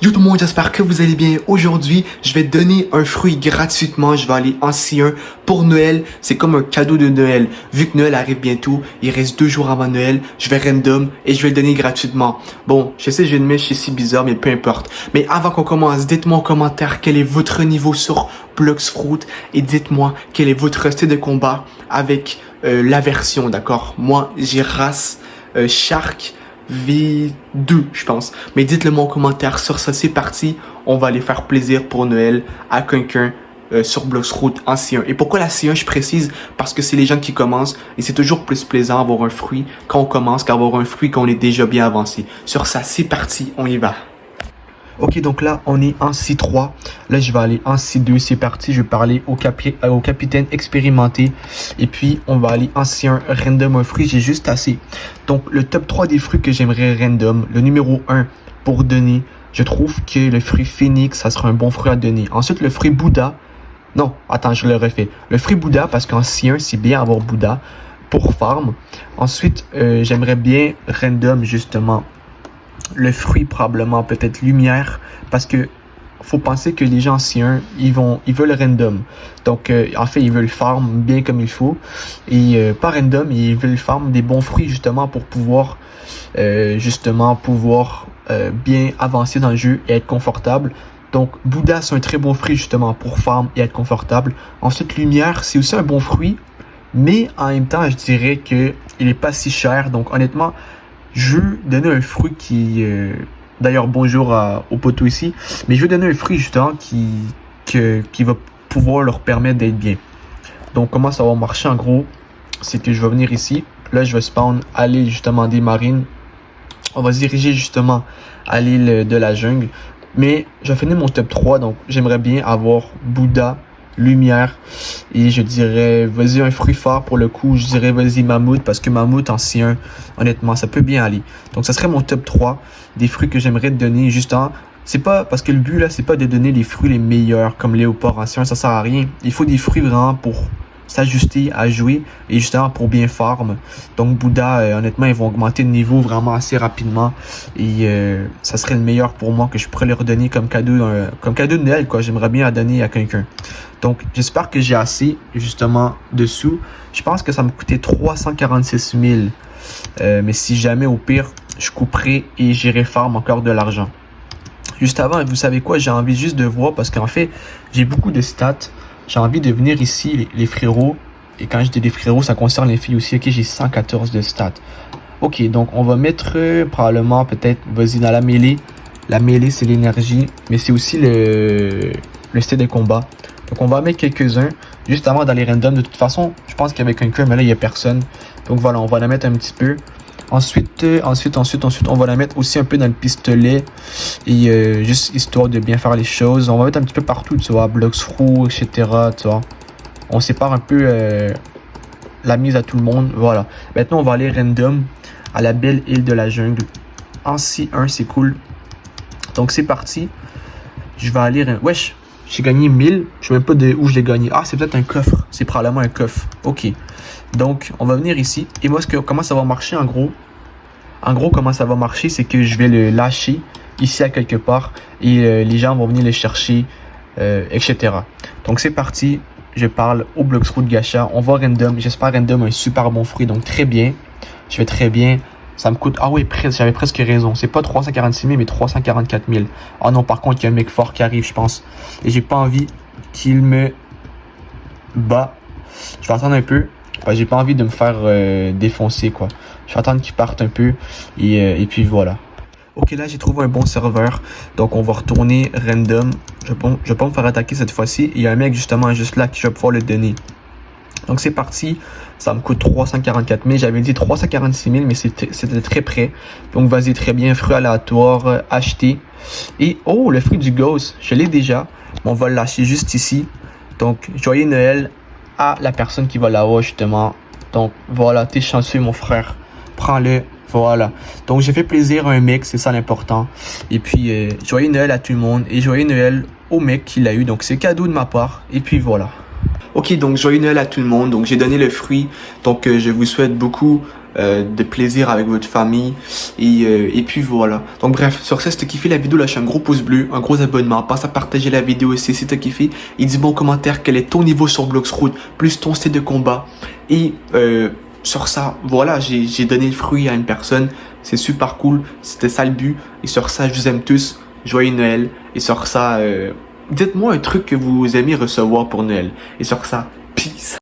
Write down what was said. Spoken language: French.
Yo tout le monde, j'espère que vous allez bien. Aujourd'hui, je vais donner un fruit gratuitement. Je vais aller en C1 pour Noël. C'est comme un cadeau de Noël. Vu que Noël arrive bientôt, il reste 2 jours avant Noël, je vais random et je vais le donner gratuitement. Bon, je sais, j'ai une mèche ici bizarre, mais peu importe. Mais avant qu'on commence, dites-moi en commentaire quel est votre niveau sur Blox Fruit et dites-moi quel est votre style de combat avec la version, d'accord? Moi, j'ai race Shark V2, je pense. Mais dites-le moi en commentaire. Sur ça, c'est parti. On va aller faire plaisir pour Noël à quelqu'un sur Blox Fruit en C1. Et pourquoi la C1, je précise? Parce que c'est les gens qui commencent et c'est toujours plus plaisant d'avoir un fruit quand on commence qu'avoir un fruit quand on est déjà bien avancé. Sur ça, c'est parti. On y va. Ok, donc là, on est en C3. Là, je vais aller en C2. C'est parti. Je vais parler au capitaine expérimenté. Et puis, on va aller en C1 random un fruit. J'ai juste assez. Donc, le top 3 des fruits que j'aimerais random. Le numéro 1 pour donner. Je trouve que le fruit Phoenix, ça sera un bon fruit à donner. Ensuite, le fruit Bouddha. Non, attends, je le refais. Le fruit Bouddha, parce qu'en C1, c'est bien avoir Bouddha pour farm. Ensuite, j'aimerais bien random, justement, le fruit probablement peut-être lumière parce que faut penser que les gens en C1 ils veulent random, donc en fait ils veulent farm bien comme il faut et pas random, ils veulent farm des bons fruits justement pour pouvoir bien avancer dans le jeu et être confortable. Donc Bouddha c'est un très bon fruit justement pour farm et être confortable. Ensuite lumière c'est aussi un bon fruit, mais en même temps je dirais que il est pas si cher, donc honnêtement je veux donner un fruit qui... D'ailleurs, bonjour au poteau ici. Mais je veux donner un fruit, justement, qui va pouvoir leur permettre d'être bien. Donc, comment ça va marcher, en gros? C'est que je vais venir ici. Là, je vais spawn à l'île, justement, des marines. On va se diriger, justement, à l'île de la jungle. Mais, je vais finir mon top 3. Donc, j'aimerais bien avoir Bouddha, lumière, et je dirais vas-y un fruit fort pour le coup, je dirais vas-y mammouth, parce que mammouth en C1 honnêtement ça peut bien aller. Donc ça serait mon top 3 des fruits que j'aimerais te donner. Justement, c'est pas parce que le but là c'est pas de donner les fruits les meilleurs comme léopard en C1, ça sert à rien. Il faut des fruits vraiment pour s'ajuster à jouer et justement pour bien farm. Donc Bouddha honnêtement ils vont augmenter de niveau vraiment assez rapidement et ça serait le meilleur pour moi que je pourrais leur donner comme cadeau de Noël quoi. J'aimerais bien la donner à quelqu'un. Donc j'espère que j'ai assez justement dessous. Je pense que ça me coûtait 346 000 mais si jamais au pire je couperai et j'irai farm encore de l'argent. Juste avant, vous savez quoi, j'ai envie juste de voir parce qu'en fait j'ai beaucoup de stats. J'ai envie de venir ici, les frérots. Et quand je dis les frérots, ça concerne les filles aussi. Ok, j'ai 114 de stats. Ok, donc on va mettre probablement peut-être, vas-y, dans la mêlée. La mêlée, c'est l'énergie. Mais c'est aussi le style de combat. Donc on va mettre quelques-uns. Juste avant d'aller random. De toute façon, je pense qu'avec un cœur, mais là, il n'y a personne. Donc voilà, on va la mettre un petit peu. Ensuite, on va la mettre aussi un peu dans le pistolet. Et juste histoire de bien faire les choses. On va mettre un petit peu partout, tu vois. Blox Fruit, etc. Tu vois. On sépare un peu la mise à tout le monde. Voilà. Maintenant, on va aller random à la belle île de la jungle. En C1, c'est cool. Donc, c'est parti. Je vais aller... Wesh, j'ai gagné 1000. Je sais même pas de où je l'ai gagné. Ah, c'est peut-être un coffre. C'est probablement un coffre. Ok. Donc, on va venir ici. Et moi, comment ça va marcher en gros? En gros, comment ça va marcher, c'est que je vais le lâcher ici à quelque part. Et les gens vont venir le chercher, etc. Donc, c'est parti. Je parle au Blox Fruit Gacha. On va random. J'espère random un super bon fruit. Donc, très bien. Je vais très bien. Ça me coûte... Ah oui, j'avais presque raison. C'est pas 346 000, mais 344 000. Ah non, par contre, il y a un mec fort qui arrive, je pense. Et j'ai pas envie qu'il me bat. Je vais attendre un peu. J'ai pas envie de me faire défoncer, quoi. Je vais attendre qu'il parte un peu. Et puis voilà. Ok, là, j'ai trouvé un bon serveur. Donc, on va retourner random. Je vais pas me faire attaquer cette fois-ci. Il y a un mec, justement, juste là, qui va pouvoir le donner. Donc, c'est parti. Ça me coûte 344 000. J'avais dit 346 000, mais c'était très près. Donc, vas-y, très bien. Fruit aléatoire, acheter. Et, oh, le fruit du ghost. Je l'ai déjà. On va le lâcher juste ici. Donc, joyeux Noël à la personne qui va l'avoir, justement. Donc, voilà, t'es chanceux, mon frère. Prends-le. Voilà. Donc, j'ai fait plaisir à un mec, c'est ça l'important. Et puis, joyeux Noël à tout le monde. Et joyeux Noël au mec qui l'a eu. Donc, c'est cadeau de ma part. Et puis, voilà. Ok, donc, joyeux Noël à tout le monde. Donc, j'ai donné le fruit. Donc, je vous souhaite beaucoup de plaisir avec votre famille. Et puis voilà. Donc bref, sur ça, si t'as kiffé la vidéo, lâche un gros pouce bleu, un gros abonnement. Pense à partager la vidéo aussi si t'as kiffé. Et dis-moi en commentaire quel est ton niveau sur Bloxroute, plus ton style de combat. Et sur ça, voilà, j'ai donné le fruit à une personne. C'est super cool. C'était ça le but. Et sur ça, je vous aime tous. Joyeux Noël. Et sur ça, dites-moi un truc que vous aimez recevoir pour Noël. Et sur ça, peace.